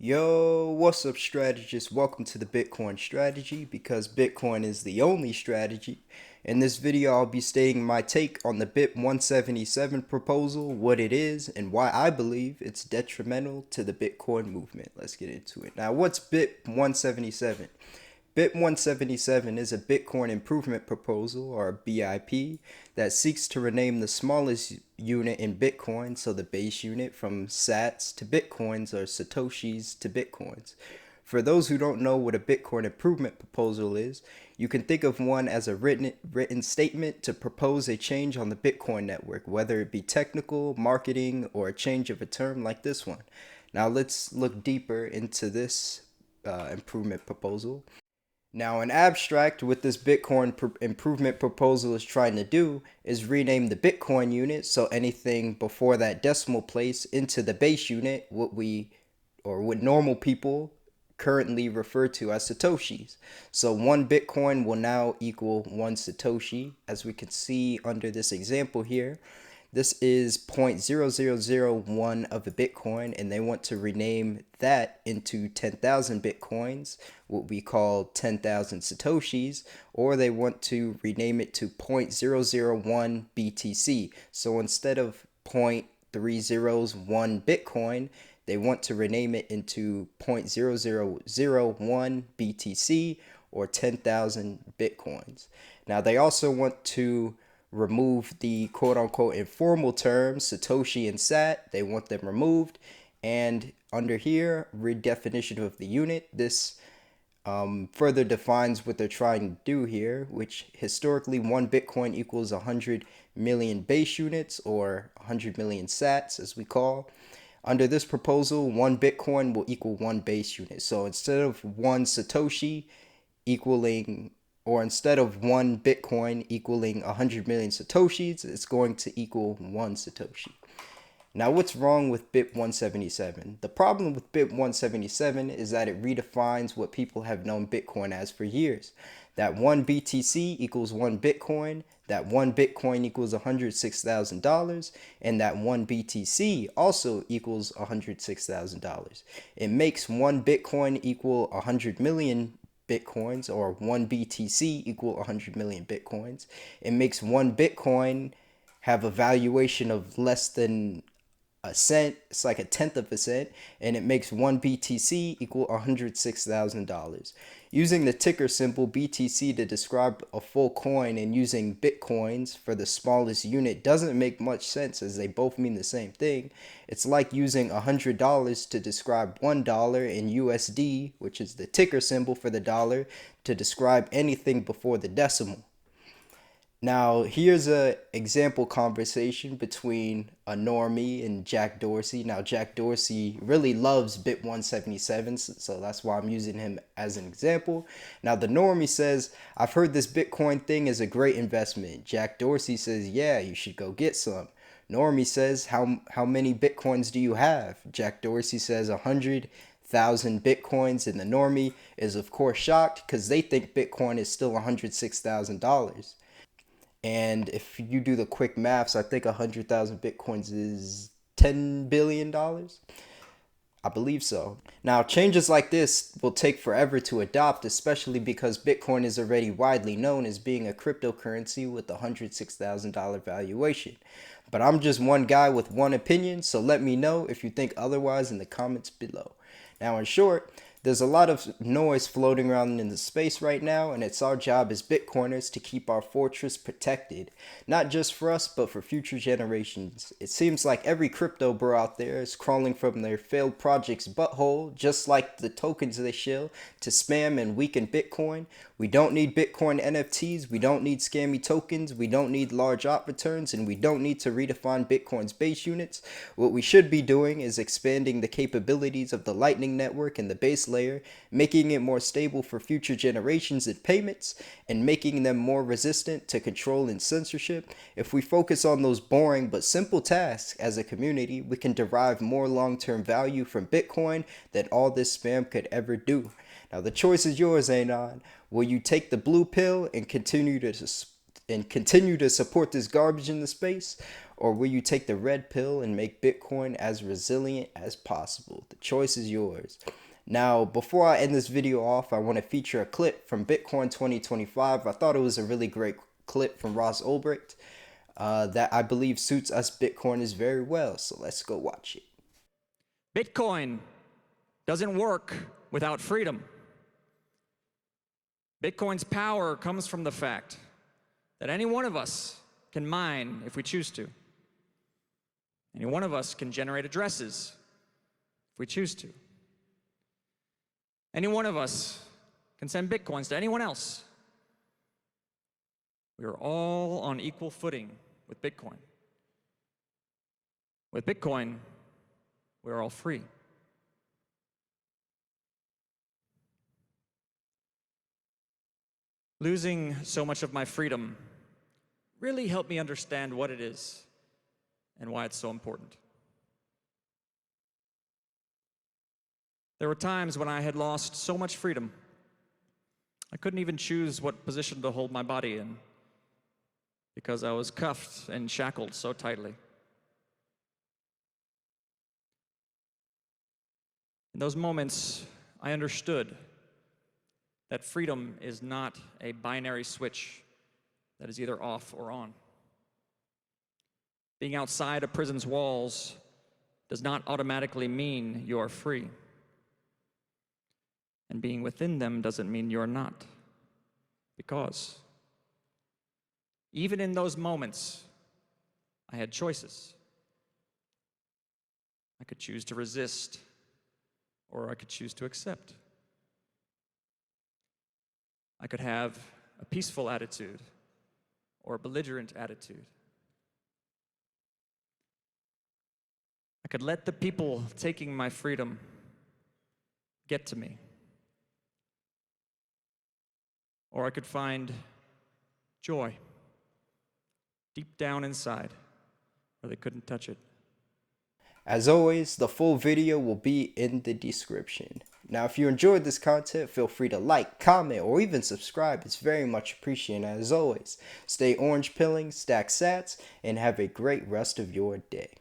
Yo, what's up, strategists? Welcome to the Bitcoin strategy because Bitcoin is the only strategy. In this video, I'll be stating my take on the BIP 177 proposal, what it is, and why I believe it's detrimental to the Bitcoin movement. Let's get into it. Now, what's BIP 177? BIP 177 is a Bitcoin improvement proposal, or BIP, that seeks to rename the smallest unit in Bitcoin, so the base unit, from sats to bitcoins or Satoshis to bitcoins. For those who don't know what a Bitcoin improvement proposal is, you can think of one as a written statement to propose a change on the Bitcoin network, whether it be technical, marketing, or a change of a term like this one. Now let's look deeper into this improvement proposal. Now, an abstract, what this Bitcoin improvement proposal is trying to do is rename the Bitcoin unit, so anything before that decimal place, into the base unit, what normal people currently refer to as Satoshis. So one Bitcoin will now equal one Satoshi, as we can see under this example here. This is 0.0001 of a Bitcoin, and they want to rename that into 10,000 Bitcoins, what we call 10,000 Satoshis, or they want to rename it to 0.001 BTC. So instead of 0.301 Bitcoin, they want to rename it into 0.0001 BTC, or 10,000 Bitcoins. Now, they also want to remove the quote-unquote informal terms Satoshi and Sat. They want them removed. And under here, redefinition of the unit. This further defines what they're trying to do here, which historically one Bitcoin equals 100 million base units, or 100 million sats as we call. Under this proposal, one Bitcoin will equal one base unit. So instead of one Satoshi equaling, or instead of one Bitcoin equaling 100 million Satoshis, it's going to equal one Satoshi. Now, what's wrong with BIP 177? The problem with BIP 177 is that it redefines what people have known Bitcoin as for years. That one BTC equals one Bitcoin, that one Bitcoin equals $106,000, and that one BTC also equals $106,000. It makes one Bitcoin equal 100 million Bitcoins, or one BTC equal 100 million Bitcoins. It makes one Bitcoin have a valuation of less than a cent. It's like a tenth of a cent, and it makes one BTC equal $106,000. Using the ticker symbol BTC to describe a full coin and using Bitcoins for the smallest unit doesn't make much sense, as they both mean the same thing. It's like using $100 to describe $1 in USD, which is the ticker symbol for the dollar, to describe anything before the decimal. Now, here's an example conversation between a normie and Jack Dorsey. Now, Jack Dorsey really loves BIP 177, so that's why I'm using him as an example. Now, the normie says, I've heard this Bitcoin thing is a great investment. Jack Dorsey says, yeah, you should go get some. Normie says, how many Bitcoins do you have? Jack Dorsey says 100,000 Bitcoins, and the normie is, of course, shocked because they think Bitcoin is still $106,000. And if you do the quick maths, I think 100,000 Bitcoins is $10 billion. I believe so. Now, changes like this will take forever to adopt, especially because Bitcoin is already widely known as being a cryptocurrency with a $106,000 valuation. But I'm just one guy with one opinion, so let me know if you think otherwise in the comments below. Now, in short, there's a lot of noise floating around in the space right now, and it's our job as Bitcoiners to keep our fortress protected, not just for us, but for future generations. It seems like every crypto bro out there is crawling from their failed project's butthole, just like the tokens they shill, to spam and weaken Bitcoin. We don't need Bitcoin NFTs, we don't need scammy tokens, we don't need large op returns, and we don't need to redefine Bitcoin's base units. What we should be doing is expanding the capabilities of the Lightning Network and the base layer, making it more stable for future generations and payments, and making them more resistant to control and censorship. If we focus on those boring but simple tasks as a community, we can derive more long-term value from Bitcoin than all this spam could ever do. Now, the choice is yours, Anon. Will you take the blue pill and continue to and continue to support this garbage in the space? Or will you take the red pill and make Bitcoin as resilient as possible? The choice is yours. Now, before I end this video off, I want to feature a clip from Bitcoin 2025. I thought it was a really great clip from Ross Ulbricht that I believe suits us Bitcoiners very well. So let's go watch it. Bitcoin doesn't work without freedom. Bitcoin's power comes from the fact that any one of us can mine if we choose to. Any one of us can generate addresses if we choose to. Any one of us can send Bitcoins to anyone else. We are all on equal footing with Bitcoin. With Bitcoin, we are all free. Losing so much of my freedom really helped me understand what it is and why it's so important. There were times when I had lost so much freedom, I couldn't even choose what position to hold my body in because I was cuffed and shackled so tightly. In those moments, I understood that freedom is not a binary switch that is either off or on. Being outside a prison's walls does not automatically mean you are free. And being within them doesn't mean you're not. Because even in those moments, I had choices. I could choose to resist, or I could choose to accept. I could have a peaceful attitude or a belligerent attitude. I could let the people taking my freedom get to me. Or I could find joy deep down inside where they couldn't touch it. As always, the full video will be in the description. Now, if you enjoyed this content, feel free to like, comment, or even subscribe. It's very much appreciated. As always, stay orange pilling, stack sats, and have a great rest of your day.